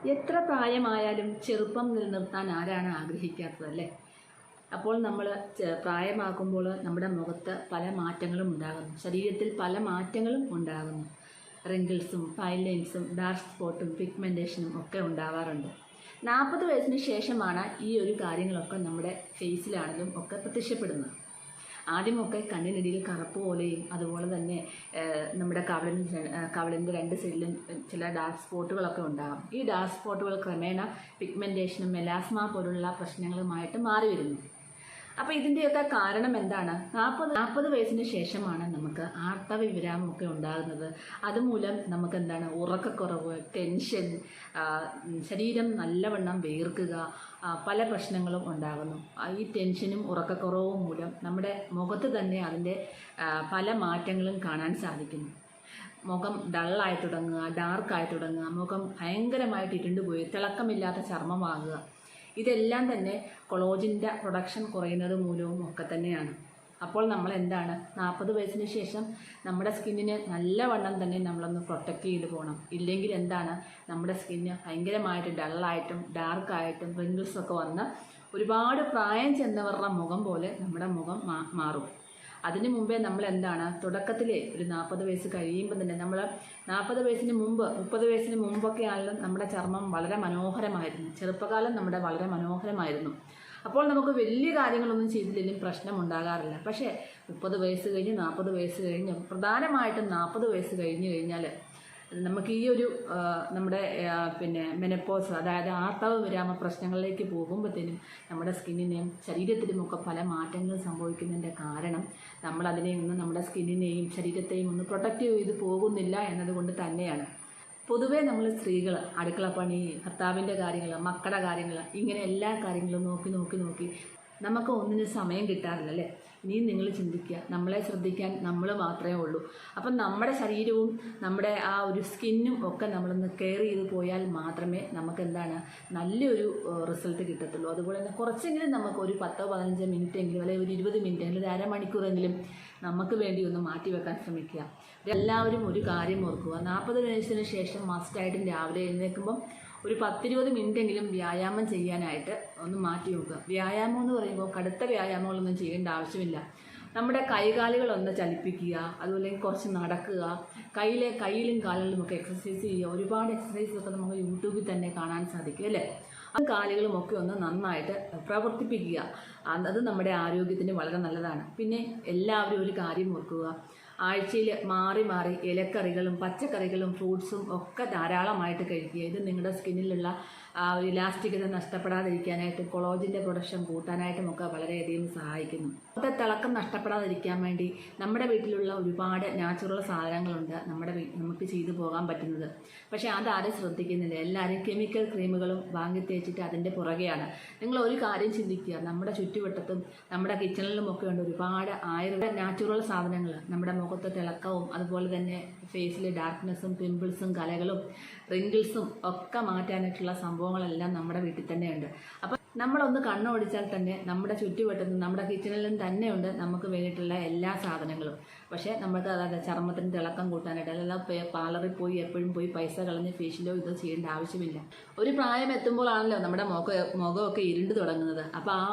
എത്ര പ്രായമായാലും ചെറുപ്പം നിലനിർത്താൻ ആരാണ് ആഗ്രഹിക്കാത്തതല്ലേ? അപ്പോൾ നമ്മൾ പ്രായമാക്കുമ്പോൾ നമ്മുടെ മുഖത്ത് പല മാറ്റങ്ങളും ഉണ്ടാകുന്നു, ശരീരത്തിൽ പല മാറ്റങ്ങളും ഉണ്ടാകുന്നു. റിങ്കിൾസും ഫൈൻ ലൈൻസും ഡാർക്ക് സ്പോട്ടും പിഗ്മെൻറ്റേഷനും ഒക്കെ ഉണ്ടാവാറുണ്ട്. 40 വയസ്സിന് ശേഷമാണ് ഈ ഒരു കാര്യങ്ങളൊക്കെ നമ്മുടെ ഫേസിലാണെങ്കിലും ഒക്കെ പ്രത്യക്ഷപ്പെടുന്നത്. ആദ്യമൊക്കെ കണ്ണിനിടയിൽ കറുപ്പ് പോലെയും അതുപോലെ തന്നെ നമ്മുടെ കവിളിൻ്റെ 2 സൈഡിലും ചില ഡാർക്ക് സ്പോട്ടുകളൊക്കെ ഉണ്ടാകും. ഈ ഡാർക്ക് സ്പോട്ടുകൾ ക്രമേണ പിഗ്മെൻറ്റേഷനും മെലാസ്മ പോലുള്ള പ്രശ്നങ്ങളുമായിട്ട് മാറി വരുന്നു. അപ്പോൾ ഇതിൻ്റെയൊക്കെ കാരണം എന്താണ്? 40 വയസ്സിന് ശേഷമാണ് നമുക്ക് ആർത്തവ വിരാമമൊക്കെ ഉണ്ടാകുന്നത്. അതുമൂലം നമുക്ക് എന്താണ്, ഉറക്കക്കുറവ്, ടെൻഷൻ, ശരീരം നല്ലവണ്ണം വേർക്കുക, പല പ്രശ്നങ്ങളും ഉണ്ടാകുന്നു. ഈ ടെൻഷനും ഉറക്കക്കുറവും മൂലം നമ്മുടെ മുഖത്ത് തന്നെ അതിൻ്റെ പല മാറ്റങ്ങളും കാണാൻ സാധിക്കുന്നു. മുഖം ഡള്ളായി തുടങ്ങുക, ഡാർക്കായി തുടങ്ങുക, മുഖം ഭയങ്കരമായിട്ട് ഇരുണ്ടുപോയി തിളക്കമില്ലാത്ത ചർമ്മമാകുക. ഇതെല്ലാം തന്നെ കൊളോജിൻ്റെ പ്രൊഡക്ഷൻ കുറയുന്നത് മൂലവും ഒക്കെ തന്നെയാണ്. അപ്പോൾ നമ്മൾ എന്താണ്, 40 വയസ്സിന് ശേഷം നമ്മുടെ സ്കിന്നിനെ നല്ലവണ്ണം തന്നെ നമ്മളൊന്ന് പ്രൊട്ടക്റ്റ് ചെയ്ത് പോകണം. ഇല്ലെങ്കിൽ എന്താണ്, നമ്മുടെ സ്കിന്ന് ഭയങ്കരമായിട്ട് ഡള്ളായിട്ടും ഡാർക്കായിട്ടും റിങ്കിൾസൊക്കെ വന്ന് ഒരുപാട് പ്രായം ചെന്നവരുടെ മുഖം പോലെ നമ്മുടെ മുഖം മാറും. അതിനു മുമ്പേ നമ്മൾ എന്താണ്, തുടക്കത്തിലെ ഒരു 40 വയസ്സ് കഴിയുമ്പോൾ തന്നെ നമ്മൾ 40 വയസ്സിന് മുമ്പ് 30 വയസ്സിന് മുമ്പൊക്കെ ആണെങ്കിലും നമ്മുടെ ചർമ്മം വളരെ മനോഹരമായിരുന്നു. ചെറുപ്പകാലം നമ്മുടെ വളരെ മനോഹരമായിരുന്നു. അപ്പോൾ നമുക്ക് വലിയ കാര്യങ്ങളൊന്നും ചെയ്തില്ലെങ്കിലും പ്രശ്നം ഉണ്ടാകാറില്ല. പക്ഷേ 30 വയസ്സ് കഴിഞ്ഞ് 40 വയസ്സ് കഴിഞ്ഞ് പ്രധാനമായിട്ടും 40 വയസ്സ് കഴിഞ്ഞ് കഴിഞ്ഞാൽ നമുക്ക് ഈ ഒരു നമ്മുടെ മെനപ്പോസ്, അതായത് ആർത്തവ വിരാമ പ്രശ്നങ്ങളിലേക്ക് പോകുമ്പോഴത്തേനും നമ്മുടെ സ്കിന്നിനെയും ശരീരത്തിലുമൊക്കെ പല മാറ്റങ്ങളും സംഭവിക്കുന്നതിൻ്റെ കാരണം നമ്മൾ അതിനെയൊന്നും നമ്മുടെ സ്കിന്നിനെയും ശരീരത്തെയും ഒന്ന് പ്രൊട്ടക്റ്റ് ചെയ്ത് പോകുന്നില്ല എന്നതുകൊണ്ട് തന്നെയാണ്. പൊതുവേ നമ്മൾ സ്ത്രീകൾ അടുക്കളപ്പണി, ഭർത്താവിൻ്റെ കാര്യങ്ങൾ, മക്കളുടെ കാര്യങ്ങൾ, ഇങ്ങനെ എല്ലാ കാര്യങ്ങളും നോക്കി നമുക്ക് ഒന്നിനും സമയം കിട്ടാറില്ല അല്ലേ? ഇനിയും നിങ്ങൾ ചിന്തിക്കുക, നമ്മളെ ശ്രദ്ധിക്കാൻ നമ്മൾ മാത്രമേ ഉള്ളൂ. അപ്പം നമ്മുടെ ശരീരവും നമ്മുടെ ആ ഒരു സ്കിന്നും ഒക്കെ നമ്മളൊന്ന് കെയർ ചെയ്ത് പോയാൽ മാത്രമേ നമുക്ക് എന്താണ് നല്ലൊരു റിസൾട്ട് കിട്ടത്തുള്ളൂ. അതുപോലെ തന്നെ കുറച്ചെങ്കിലും നമുക്ക് ഒരു 10-15 മിനിറ്റെങ്കിലും, അല്ലെങ്കിൽ ഒരു 20 മിനിറ്റ്, അല്ലെങ്കിൽ ഒരു അരമണിക്കൂറെങ്കിലും നമുക്ക് വേണ്ടി ഒന്ന് മാറ്റിവെക്കാൻ ശ്രമിക്കുക. എല്ലാവരും ഒരു കാര്യം ഓർക്കുക, 40 വയസ്സിന് ശേഷം മസ്റ്റായിട്ടും രാവിലെ എഴുന്നേൽക്കുമ്പം ഒരു 10-20 മിനിറ്റെങ്കിലും വ്യായാമം ചെയ്യാനായിട്ട് ഒന്ന് മാറ്റി വെക്കുക. വ്യായാമം എന്ന് പറയുമ്പോൾ കടുത്ത വ്യായാമങ്ങളൊന്നും ചെയ്യേണ്ട ആവശ്യമില്ല. നമ്മുടെ കൈകാലുകളൊന്ന് ചലിപ്പിക്കുക, അതുപോലെ കുറച്ച് നടക്കുക, കയ്യിലും കാലുകളിലും ഒക്കെ എക്സസൈസ് ചെയ്യുക. ഒരുപാട് എക്സസൈസൊക്കെ നമുക്ക് യൂട്യൂബിൽ തന്നെ കാണാൻ സാധിക്കും അല്ലേ? അത് കാലുകളുമൊക്കെ ഒന്ന് നന്നായിട്ട് പ്രവർത്തിപ്പിക്കുക. അത് നമ്മുടെ ആരോഗ്യത്തിന് വളരെ നല്ലതാണ്. പിന്നെ എല്ലാവരും ഒരു കാര്യം ഓർക്കുക, ആഴ്ചയിൽ മാറി ഇലക്കറികളും പച്ചക്കറികളും ഫ്രൂട്ട്സും ഒക്കെ ധാരാളമായിട്ട് കഴിക്കുക. ഇത് നിങ്ങളുടെ സ്കിന്നിലുള്ള ഇലാസ്റ്റികത നഷ്ടപ്പെടാതിരിക്കാനായിട്ടും കൊളോജിൻ്റെ പ്രൊഡക്ഷൻ കൂട്ടാനായിട്ടും ഒക്കെ വളരെയധികം സഹായിക്കുന്നു. അത് തിളക്കം നഷ്ടപ്പെടാതിരിക്കാൻ വേണ്ടി നമ്മുടെ വീട്ടിലുള്ള ഒരുപാട് നാച്ചുറൽ സാധനങ്ങളുണ്ട് നമുക്ക് ചെയ്തു പോകാൻ പറ്റുന്നത്. പക്ഷേ അതാരും ശ്രദ്ധിക്കുന്നില്ല. എല്ലാവരും കെമിക്കൽ ക്രീമുകളും വാങ്ങി തേച്ചിട്ട് അതിൻ്റെ പുറകെയാണ്. നിങ്ങൾ ഒരു കാര്യം ചിന്തിക്കുക, നമ്മുടെ ചുറ്റുവട്ടത്തും നമ്മുടെ കിച്ചണിലുമൊക്കെ ഉണ്ട് ഒരുപാട് ആയുർവേദ നാച്ചുറൽ സാധനങ്ങൾ. നമ്മുടെ മുഖത്ത് തിളക്കവും അതുപോലെ തന്നെ ഫേസിൽ ഡാർക്ക്നെസ്സും പിമ്പിൾസും കലകളും റിങ്കിൾസും ഒക്കെ മാറ്റാനായിട്ടുള്ള സംഭവങ്ങളെല്ലാം നമ്മുടെ വീട്ടിൽ തന്നെയുണ്ട്. അപ്പം നമ്മളൊന്ന് കണ്ണോടിച്ചാൽ തന്നെ നമ്മുടെ ചുറ്റുവട്ടത്തും നമ്മുടെ കിച്ചണിലും തന്നെയുണ്ട് നമുക്ക് വേണ്ടിയിട്ടുള്ള എല്ലാ സാധനങ്ങളും. പക്ഷേ നമുക്ക് അതായത് ചർമ്മത്തിന് തിളക്കം കൂട്ടാനായിട്ട് അതെല്ലാം പാർലറിൽ പോയി എപ്പോഴും പോയി പൈസ കളഞ്ഞ് ഫേഷ്യലോ ഇതോ ചെയ്യേണ്ട ആവശ്യമില്ല. ഒരു പ്രായം എത്തുമ്പോഴാണല്ലോ നമ്മുടെ മുഖമൊക്കെ ഇരുണ്ട് തുടങ്ങുന്നത്. അപ്പോൾ ആ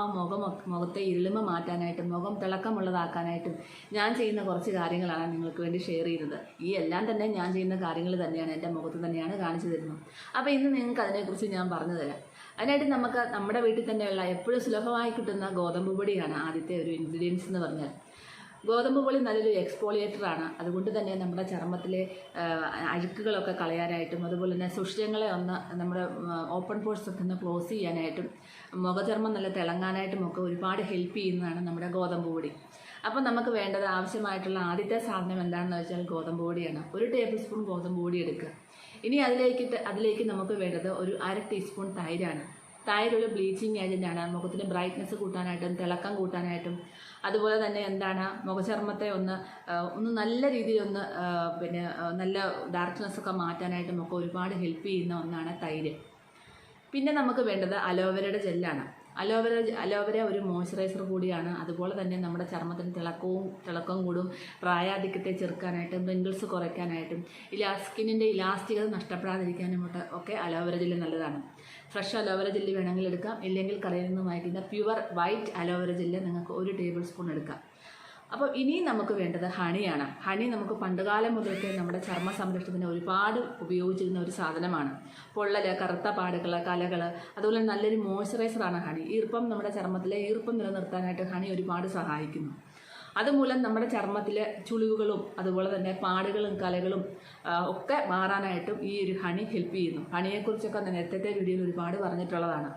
മുഖത്തെ ഇരുളിമ മാറ്റാനായിട്ടും മുഖം തിളക്കമുള്ളതാക്കാനായിട്ടും ഞാൻ ചെയ്യുന്ന കുറച്ച് കാര്യങ്ങളാണ് നിങ്ങൾക്ക് വേണ്ടി ഷെയർ ചെയ്യുന്നത്. ഈ എല്ലാം തന്നെ ഞാൻ ചെയ്യുന്ന കാര്യങ്ങൾ തന്നെയാണ്, എൻ്റെ മുഖത്ത് തന്നെയാണ് കാണിച്ചു തരുന്നത്. അപ്പോൾ ഇന്ന് നിങ്ങൾക്ക് അതിനെക്കുറിച്ച് ഞാൻ പറഞ്ഞു തരാം. അതിനായിട്ട് നമുക്ക് നമ്മുടെ വീട്ടിൽ തന്നെയുള്ള എപ്പോഴും സുലഭമായി കിട്ടുന്ന ഗോതമ്പ് പൊടിയാണ് ആദ്യത്തെ ഒരു ഇൻഗ്രീഡിയൻസ് എന്ന് പറഞ്ഞാൽ. ഗോതമ്പ് പൊടി നല്ലൊരു എക്സ്പോളിയേറ്ററാണ്. അതുകൊണ്ട് തന്നെ നമ്മുടെ ചർമ്മത്തിലെ അഴുക്കുകളൊക്കെ കളയാനായിട്ടും അതുപോലെ തന്നെ സുഷിരങ്ങളെ ഒന്ന് നമ്മുടെ ഓപ്പൺ പോർട്സ് ഒക്കെ ഒന്ന് ക്ലോസ് ചെയ്യാനായിട്ടും മുഖചർമ്മം നല്ല തിളങ്ങാനായിട്ടും ഒക്കെ ഒരുപാട് ഹെൽപ്പ് ചെയ്യുന്നതാണ് നമ്മുടെ ഗോതമ്പ് പൊടി. അപ്പോൾ നമുക്ക് വേണ്ടത് ആവശ്യമായിട്ടുള്ള ആദ്യത്തെ സാധനം എന്താണെന്ന് വെച്ചാൽ ഗോതമ്പ് പൊടിയാണ്. 1 ടേബിൾ സ്പൂൺ ഗോതമ്പ് പൊടി എടുക്കുക. ഇനി അതിലേക്ക് നമുക്ക് വേണ്ടത് ഒരു 1/2 ടീസ്പൂൺ തൈരാണ്. തൈര് ഒരു ബ്ലീച്ചിങ് ഏജൻ്റാണ്. മുഖത്തിന് ബ്രൈറ്റ്നസ് കൂട്ടാനായിട്ടും തിളക്കം കൂട്ടാനായിട്ടും അതുപോലെ തന്നെ എന്താണ് മുഖചർമ്മത്തെ ഒന്ന് നല്ല രീതിയിൽ നല്ല ഡാർക്ക്നെസ്സൊക്കെ മാറ്റാനായിട്ടും ഒക്കെ ഒരുപാട് ഹെൽപ്പ് ചെയ്യുന്ന ഒന്നാണ് തൈര്. പിന്നെ നമുക്ക് വേണ്ടത് അലോവേരയുടെ ജെല്ലാണ്. അലോവേര ഒരു മോയ്സ്ചറൈസർ കൂടിയാണ്. അതുപോലെ തന്നെ നമ്മുടെ ചർമ്മത്തിന് തിളക്കവും കൂടും, പ്രായാധിക്യത്തെ ചെറുക്കാനായിട്ടും റിങ്കിൾസ് കുറയ്ക്കാനായിട്ടും സ്കിന്നിൻ്റെ ഇലാസ്റ്റികത നഷ്ടപ്പെടാതിരിക്കാനും ഒക്കെ അലോവേര ജെല്ല് നല്ലതാണ്. ഫ്രഷ് അലോവേര ജെല്ല് വേണമെങ്കിൽ എടുക്കാം, ഇല്ലെങ്കിൽ കടയിൽ നിന്ന് വാങ്ങിക്കുന്ന പ്യുവർ വൈറ്റ് അലോവേര ജെല്ല് നിങ്ങൾക്ക് 1 ടേബിൾ സ്പൂൺ എടുക്കാം. അപ്പോൾ ഇനിയും നമുക്ക് വേണ്ടത് ഹണിയാണ്. ഹണി നമുക്ക് പണ്ടുകാലം മുതൽക്കേ നമ്മുടെ ചർമ്മ സംരക്ഷണത്തിന് ഒരുപാട് ഉപയോഗിച്ചിരുന്ന ഒരു സാധനമാണ്. പൊള്ളൽ, കറുത്ത പാടുകൾ, കലകൾ, അതുപോലെ നല്ലൊരു മോയ്സ്ചറൈസറാണ് ഹണി. നമ്മുടെ ചർമ്മത്തിലെ ഈർപ്പം നിലനിർത്താനായിട്ട് ഹണി ഒരുപാട് സഹായിക്കുന്നു. അതുമൂലം നമ്മുടെ ചർമ്മത്തിലെ ചുളിവുകളും അതുപോലെ തന്നെ പാടുകളും കലകളും ഒക്കെ മാറാനായിട്ടും ഈ ഒരു ഹണി ഹെൽപ്പ് ചെയ്യുന്നു. ഹണിയെക്കുറിച്ചൊക്കെ നേരത്തെ വീഡിയോയിൽ ഒരുപാട് പറഞ്ഞിട്ടുള്ളതാണ്.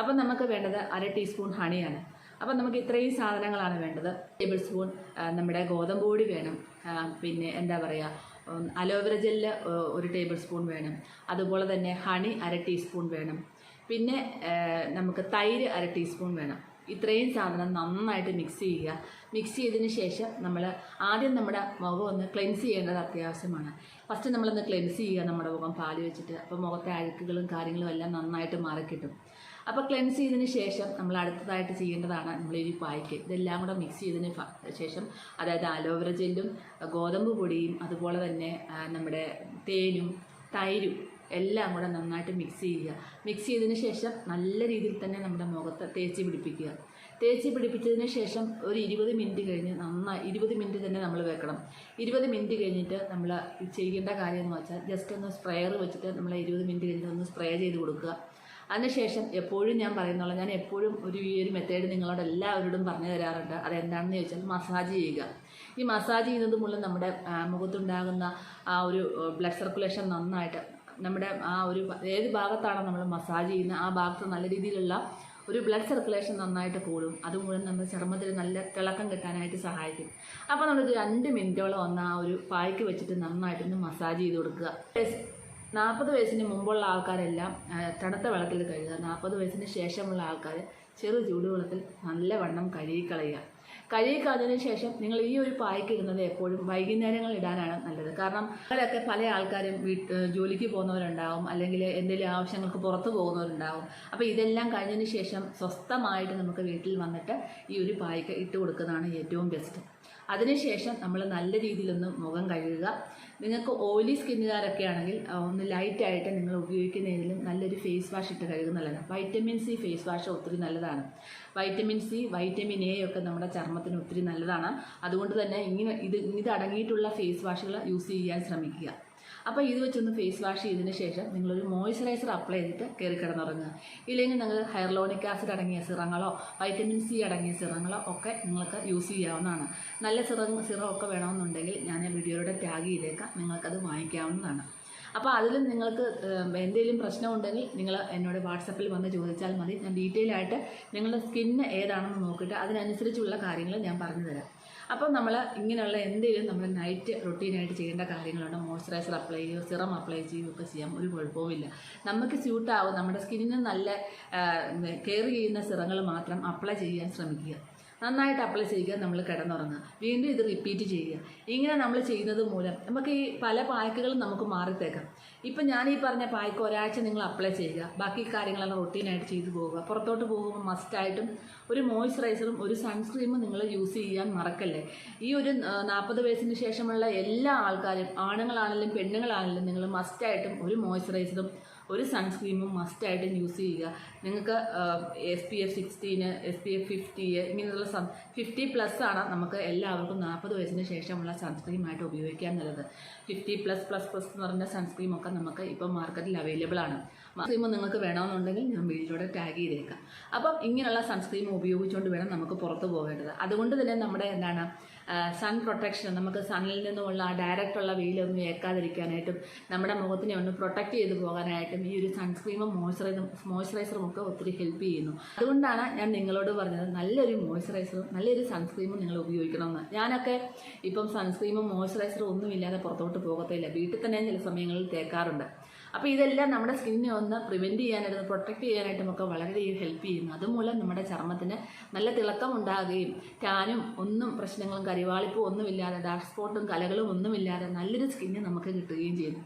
അപ്പം നമുക്ക് വേണ്ടത് 1/2 ടീസ്പൂൺ ഹണിയാണ്. അപ്പം നമുക്ക് ഇത്രയും സാധനങ്ങളാണ് വേണ്ടത്. ടേബിൾ സ്പൂൺ നമ്മുടെ ഗോതമ്പ് പൊടി വേണം, പിന്നെ എന്താ പറയുക അലോവേര ജെല്ല് 1 ടേബിൾ സ്പൂൺ വേണം, അതുപോലെ തന്നെ ഹണി 1/2 ടീസ്പൂൺ വേണം, പിന്നെ നമുക്ക് തൈര് 1/2 ടീസ്പൂൺ വേണം. ഇത്രയും സാധനം നന്നായിട്ട് മിക്സ് ചെയ്യുക. മിക്സ് ചെയ്തതിന് ശേഷം നമ്മൾ ആദ്യം നമ്മുടെ മുഖം ഒന്ന് ക്ലെൻസ് ചെയ്യേണ്ടത് അത്യാവശ്യമാണ്. ഫസ്റ്റ് നമ്മളൊന്ന് ക്ലെൻസ് ചെയ്യുക നമ്മുടെ മുഖം പാല് വെച്ചിട്ട്. അപ്പോൾ മുഖത്തെ അഴുക്കുകളും കാര്യങ്ങളും എല്ലാം നന്നായിട്ട് മാറിക്കിട്ടും. അപ്പോൾ ക്ലെൻസ് ചെയ്തതിന് ശേഷം നമ്മൾ അടുത്തതായിട്ട് ചെയ്യേണ്ടതാണ് നമ്മൾ ഈ പായ്ക്ക് ഇതെല്ലാം കൂടെ മിക്സ് ചെയ്തതിന് ശേഷം, അതായത് അലോവേര ജെല്ലും ഗോതമ്പ് പൊടിയും അതുപോലെ തന്നെ നമ്മുടെ തേനും തൈരും എല്ലാം കൂടെ നന്നായിട്ട് മിക്സ് ചെയ്യുക. മിക്സ് ചെയ്തതിന് ശേഷം നല്ല രീതിയിൽ തന്നെ നമ്മുടെ മുഖത്ത് തേച്ച് പിടിപ്പിക്കുക. തേച്ച് പിടിപ്പിച്ചതിന് ശേഷം ഒരു 20 മിനിറ്റ് കഴിഞ്ഞ് 20 മിനിറ്റ് തന്നെ നമ്മൾ വെക്കണം. 20 മിനിറ്റ് കഴിഞ്ഞിട്ട് നമ്മൾ ചെയ്യേണ്ട കാര്യം എന്ന് വെച്ചാൽ ജസ്റ്റ് ഒന്ന് സ്പ്രെയർ വെച്ചിട്ട് നമ്മൾ 20 മിനിറ്റ് കഴിഞ്ഞിട്ട് ഒന്ന് സ്പ്രേ ചെയ്ത് കൊടുക്കുക. അതിനുശേഷം എപ്പോഴും ഞാൻ പറയുന്നുള്ള, ഞാൻ എപ്പോഴും ഈ ഒരു മെത്തേഡ് നിങ്ങളോട് എല്ലാവരോടും പറഞ്ഞു തരാറുണ്ട്. അതെന്താണെന്ന് ചോദിച്ചാൽ മസാജ് ചെയ്യുക. ഈ മസാജ് ചെയ്യുന്നത് മൂലം നമ്മുടെ മുഖത്തുണ്ടാകുന്ന ആ ഒരു ബ്ലഡ് സർക്കുലേഷൻ നന്നായിട്ട് നമ്മുടെ ആ ഒരു ഏത് ഭാഗത്താണോ നമ്മൾ മസാജ് ചെയ്യുന്നത് ആ ഭാഗത്ത് നല്ല രീതിയിലുള്ള ഒരു ബ്ലഡ് സർക്കുലേഷൻ നന്നായിട്ട് കൂടും. അതുമൂലം നമ്മുടെ ചർമ്മത്തിൽ നല്ല തിളക്കം കിട്ടാനായിട്ട് സഹായിക്കും. അപ്പോൾ നമ്മളൊരു 2 മിനിറ്റോളം ഒന്ന് ആ ഒരു പായ്ക്ക് വെച്ചിട്ട് നന്നായിട്ടൊന്ന് മസാജ് ചെയ്ത് കൊടുക്കുക. 40 വയസ്സിന് മുമ്പുള്ള ആൾക്കാരെല്ലാം തണുത്ത വെള്ളത്തിൽ കഴുകുക. 40 വയസ്സിന് ശേഷമുള്ള ആൾക്കാർ ചെറു ചൂടുവെള്ളത്തിൽ നല്ലവണ്ണം കഴുകിക്കളയുക. കഴുകിക്കളഞ്ഞതിന് ശേഷം നിങ്ങൾ ഈ ഒരു പായ്ക്ക് ഇടുന്നത് എപ്പോഴും വൈകുന്നേരങ്ങളിൽ ഇടാനാണ് നല്ലത്. കാരണം അവരൊക്കെ പല ആൾക്കാരും ജോലിക്ക് പോകുന്നവരുണ്ടാവും, അല്ലെങ്കിൽ എന്തെങ്കിലും ആവശ്യങ്ങൾക്ക് പുറത്ത് പോകുന്നവരുണ്ടാവും. അപ്പോൾ ഇതെല്ലാം കഴിഞ്ഞതിന് ശേഷം സ്വസ്ഥമായിട്ട് നമുക്ക് വീട്ടിൽ വന്നിട്ട് ഈ ഒരു പായ്ക്ക് ഇട്ട് കൊടുക്കുന്നതാണ് ഏറ്റവും ബെസ്റ്റ്. അതിനുശേഷം നമ്മൾ നല്ല രീതിയിലൊന്ന് മുഖം കഴുകുക. നിങ്ങൾക്ക് ഓയിലി സ്കിന്നുകാരൊക്കെ ആണെങ്കിൽ ഒന്ന് ലൈറ്റായിട്ട് നിങ്ങൾ ഉപയോഗിക്കുന്നതിലും നല്ലൊരു ഫേസ് വാഷ് ഇട്ട് കഴുകുന്നതാണ്. വൈറ്റമിൻ സി ഫേസ് വാഷ് ഒത്തിരി നല്ലതാണ്. വൈറ്റമിൻ സി, വൈറ്റമിൻ എ ഒക്കെ നമ്മുടെ ചർമ്മത്തിന് ഒത്തിരി നല്ലതാണ്. അതുകൊണ്ട് തന്നെ ഇത് അടങ്ങിയിട്ടുള്ള ഫേസ് വാഷുകൾ യൂസ് ചെയ്യാൻ ശ്രമിക്കുക. അപ്പോൾ ഇത് വെച്ചൊന്ന് ഫേസ് വാഷ് ചെയ്തതിന് ശേഷം നിങ്ങളൊരു മോയ്സ്ചറൈസർ അപ്ലൈ ചെയ്തിട്ട് കയറി കിടന്നുറങ്ങുക. ഇല്ലെങ്കിൽ നിങ്ങൾ ഹൈറലോണിക് ആസിഡ് അടങ്ങിയ സിറങ്ങളോ വൈറ്റമിൻ സി അടങ്ങിയ സിറങ്ങളോ ഒക്കെ നിങ്ങൾക്ക് യൂസ് ചെയ്യാവുന്നതാണ്. നല്ല സിറം ഒക്കെ വേണമെന്നുണ്ടെങ്കിൽ ഞാൻ വീഡിയോയുടെ ടാഗ് ചെയ്തേക്കാം, നിങ്ങൾക്കത് വാങ്ങിക്കാവുന്നതാണ്. അപ്പോൾ അതിൽ നിങ്ങൾക്ക് എന്തെങ്കിലും പ്രശ്നമുണ്ടെങ്കിൽ നിങ്ങൾ എന്നോട് വാട്സപ്പിൽ വന്ന് ചോദിച്ചാൽ മതി. ഞാൻ ഡീറ്റെയിൽ ആയിട്ട് നിങ്ങളുടെ സ്കിന്ന് ഏതാണെന്ന് നോക്കിയിട്ട് അതിനനുസരിച്ചുള്ള കാര്യങ്ങൾ ഞാൻ പറഞ്ഞു തരാം. അപ്പോൾ നമ്മൾ ഇങ്ങനെയുള്ള എന്തെങ്കിലും നമ്മൾ നൈറ്റ് റൊട്ടീനായിട്ട് ചെയ്യേണ്ട കാര്യങ്ങളുണ്ട്. മോയ്സ്ചറൈസർ അപ്ലൈ ചെയ്യുകയോ സിറം അപ്ലൈ ചെയ്യുകയൊക്കെ ചെയ്യാം, ഒരു കുഴപ്പവുമില്ല. നമുക്ക് സ്യൂട്ടാവും നമ്മുടെ സ്കിന്നിന് നല്ല കെയർ ചെയ്യുന്ന സിറങ്ങൾ മാത്രം അപ്ലൈ ചെയ്യാൻ ശ്രമിക്കുക. നന്നായിട്ട് അപ്ലൈ ചെയ്യുക, നമ്മൾ കിടന്നുറങ്ങുക, വീണ്ടും ഇത് റിപ്പീറ്റ് ചെയ്യുക. ഇങ്ങനെ നമ്മൾ ചെയ്യുന്നത് മൂലം നമുക്ക് ഈ പല പായ്ക്കുകളും നമുക്ക് മാറിത്തേക്കാം. ഇപ്പം ഞാൻ ഈ പറഞ്ഞ പായ്ക്ക് ഒരാഴ്ച നിങ്ങൾ അപ്ലൈ ചെയ്യുക, ബാക്കി കാര്യങ്ങളെല്ലാം റൊട്ടീനായിട്ട് ചെയ്തു പോവുക. പുറത്തോട്ട് പോകുമ്പോൾ മസ്റ്റായിട്ടും ഒരു മോയ്സ്ചറൈസറും ഒരു സൺസ്ക്രീമും നിങ്ങൾ യൂസ് ചെയ്യാൻ മറക്കല്ലേ. ഈ ഒരു 40 വയസ്സിന് ശേഷമുള്ള എല്ലാ ആൾക്കാരും, ആണുങ്ങളാണെങ്കിലും പെണ്ണുങ്ങളാണെങ്കിലും, നിങ്ങൾ മസ്റ്റായിട്ടും ഒരു മോയ്സ്ചറൈസറും ഒരു സൺസ്ക്രീമും മസ്റ്റായിട്ടും യൂസ് ചെയ്യുക. നിങ്ങൾക്ക് SPF 16, SPF 50 ഇങ്ങനെയുള്ള 50+ ആണ് നമുക്ക് എല്ലാവർക്കും 40 വയസ്സിന് ശേഷമുള്ള സൺസ്ക്രീമായിട്ട് ഉപയോഗിക്കാൻ നല്ലത്. 50+++ എന്ന് പറഞ്ഞ സൺസ്ക്രീമൊക്കെ നമുക്ക് ഇപ്പം മാർക്കറ്റിൽ അവൈലബിൾ ആണ്. സൺസ്ക്രീം നിങ്ങൾക്ക് വേണമെന്നുണ്ടെങ്കിൽ ഞാൻ വീഡിയോയുടെ ടാഗ് ചെയ്തേക്കാം. അപ്പം ഇങ്ങനെയുള്ള സൺസ്ക്രീം ഉപയോഗിച്ചുകൊണ്ട് വേണം നമുക്ക് പുറത്ത് പോകേണ്ടത്. അതുകൊണ്ട് തന്നെ നമ്മുടെ എന്താണ് സൺ പ്രൊട്ടക്ഷൻ, നമുക്ക് സണ്ണിൽ നിന്നുമുള്ള ഡയറക്റ്റുള്ള വെയിലൊന്നും ഏൽക്കാതിരിക്കാനായിട്ടും നമ്മുടെ മുഖത്തിനെ ഒന്ന് പ്രൊട്ടക്റ്റ് ചെയ്ത് പോകാനായിട്ടും ഈ ഒരു സൺസ്ക്രീമും മോയ്സ്ചറൈസറും ഒക്കെ ഒത്തിരി ഹെൽപ്പ് ചെയ്യുന്നു. അതുകൊണ്ടാണ് ഞാൻ നിങ്ങളോട് പറഞ്ഞത് നല്ലൊരു മോയ്സ്ചറൈസറും നല്ലൊരു സൺസ്ക്രീമും നിങ്ങൾ ഉപയോഗിക്കണമെന്ന്. ഞാനൊക്കെ ഇപ്പം സൺസ്ക്രീമും മോയ്സ്ചറൈസറും ഒന്നുമില്ലാതെ പുറത്തോട്ട് പോകത്തില്ല, വീട്ടിൽ തന്നെ ചില സമയങ്ങളിൽ തേക്കാറുണ്ട്. അപ്പോൾ ഇതെല്ലാം നമ്മുടെ സ്കിന്നിനെ ഒന്ന് പ്രിവെൻറ്റ് ചെയ്യാനായിട്ടും പ്രൊട്ടക്റ്റ് ചെയ്യാനായിട്ടുമൊക്കെ വളരെയധികം ഹെൽപ്പ് ചെയ്യുന്നു. അതുമൂലം നമ്മുടെ ചർമ്മത്തിന് നല്ല തിളക്കം ഉണ്ടാകുകയും ടാനും ഒന്നും പ്രശ്നങ്ങളും കരിവാളിപ്പും ഒന്നുമില്ലാതെ ഡാർക്ക് സ്പോട്ടും കലകളും ഒന്നുമില്ലാതെ നല്ലൊരു സ്കിന്ന് നമുക്ക് കിട്ടുകയും ചെയ്യുന്നു.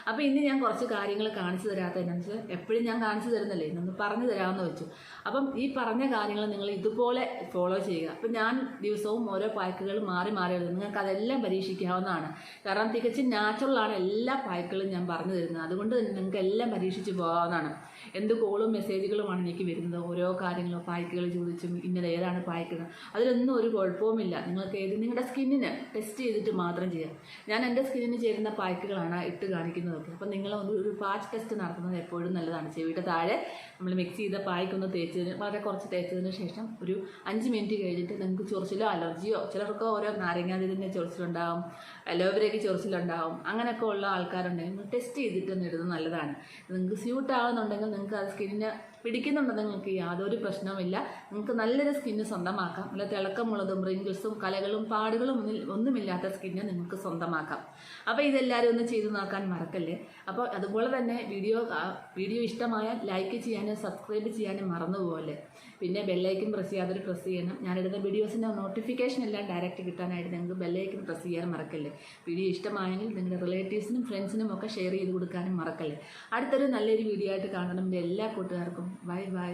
അപ്പോൾ ഇന്ന് ഞാൻ കുറച്ച് കാര്യങ്ങൾ കാണിച്ചു തരാത്തതിനനുസരിച്ച് എപ്പോഴും ഞാൻ കാണിച്ചു തരുന്നില്ലേ, ഇന്നൊന്ന് പറഞ്ഞു തരാമെന്ന് വെച്ചു. അപ്പം ഈ പറഞ്ഞ കാര്യങ്ങൾ നിങ്ങൾ ഇതുപോലെ ഫോളോ ചെയ്യുക. അപ്പം ഞാൻ ദിവസവും ഓരോ പായ്ക്കുകൾ മാറി മാറി എഴുതും. നിങ്ങൾക്ക് അതെല്ലാം പരീക്ഷിക്കാവുന്നതാണ്. കാരണം തികച്ചും നാച്ചുറലാണ് എല്ലാ പായ്ക്കുകളും ഞാൻ പറഞ്ഞു തരുന്നത്. അതുകൊണ്ട് തന്നെ നിങ്ങൾക്ക് എല്ലാം പരീക്ഷിച്ച് പോകാവുന്നതാണ്. എന്ത് കോളും മെസ്സേജുകളുമാണ് എനിക്ക് വരുന്നത്, ഓരോ കാര്യങ്ങളും പായ്ക്കുകൾ ചോദിച്ചും ഇന്നത് ഏതാണ് പായ്ക്കുന്നത്, അതിലൊന്നും ഒരു കുഴപ്പവുമില്ല. നിങ്ങൾക്ക് നിങ്ങളുടെ സ്കിന്നിന് ടെസ്റ്റ് ചെയ്തിട്ട് മാത്രം ചെയ്യാം. ഞാൻ എൻ്റെ സ്കിന്നിന് ചേരുന്ന പായ്ക്കുകളാണ് ഇട്ട് കാണിക്കുന്നതൊക്കെ. അപ്പം നിങ്ങൾ ഒരു പാച്ച് ടെസ്റ്റ് നടത്തുന്നത് എപ്പോഴും നല്ലതാണ്. ചെവിയുടെ താഴെ നമ്മൾ മിക്സ് ചെയ്ത പായ്ക്കൊന്ന് വളരെ കുറച്ച് തേച്ചതിന് ശേഷം ഒരു 5 മിനിറ്റ് കഴിഞ്ഞിട്ട് നിങ്ങൾക്ക് ചൊറിച്ചിലോ അലർജിയോ, ചിലർക്ക് ഓരോ നാരങ്ങാതിരിൻ്റെ ചൊറിച്ചിലുണ്ടാവും, അലോവേരയ്ക്ക് ചൊറിച്ചിലുണ്ടാവും, അങ്ങനെയൊക്കെ ഉള്ള ആൾക്കാരുണ്ടെങ്കിൽ ടെസ്റ്റ് ചെയ്തിട്ട് ഇടുന്നത് നല്ലതാണ്. നിങ്ങൾക്ക് സ്യൂട്ട് ആവുന്നുണ്ടെങ്കിൽ നിങ്ങൾക്ക് അത് സ്കിന്നിന് പിടിക്കുന്നുണ്ടെങ്കിൽ നിങ്ങൾക്ക് യാതൊരു പ്രശ്നവുമില്ല. നിങ്ങൾക്ക് നല്ലൊരു സ്കിന്ന് സ്വന്തമാക്കാം. നല്ല തിളക്കമുള്ളതും റിങ്കിൾസും കലകളും പാടുകളും ഒന്നുമില്ലാത്ത സ്കിന്ന് നിങ്ങൾക്ക് സ്വന്തമാക്കാം. അപ്പോൾ ഇതെല്ലാവരും ഒന്ന് ചെയ്തു നോക്കാൻ മറക്കല്ലേ. അപ്പോൾ അതുപോലെ തന്നെ വീഡിയോ ഇഷ്ടമായാൽ ലൈക്ക് ചെയ്യാനും സബ്സ്ക്രൈബ് ചെയ്യാനും മറന്നുപോലെ. പിന്നെ ബെല്ലൈക്കൻ പ്രസ് ചെയ്യാതെ പ്രസ് ചെയ്യണം. ഞാനിടുന്ന വീഡിയോസിൻ്റെ നോട്ടിഫിക്കേഷൻ എല്ലാം ഡയറക്റ്റ് കിട്ടാനായിട്ട് നിങ്ങൾക്ക് ബെല്ലൈക്കൻ പ്രസ് ചെയ്യാൻ മറക്കല്ലേ. വീഡിയോ ഇഷ്ടമായെങ്കിൽ നിങ്ങളുടെ റിലേറ്റീവ്സിനും ഫ്രണ്ട്സിനും ഒക്കെ ഷെയർ ചെയ്ത് കൊടുക്കാനും മറക്കല്ലേ. അടുത്തൊരു നല്ലൊരു വീഡിയോ ആയിട്ട് കാണണം. എല്ലാ കൂട്ടുകാർക്കും ബൈ ബൈ.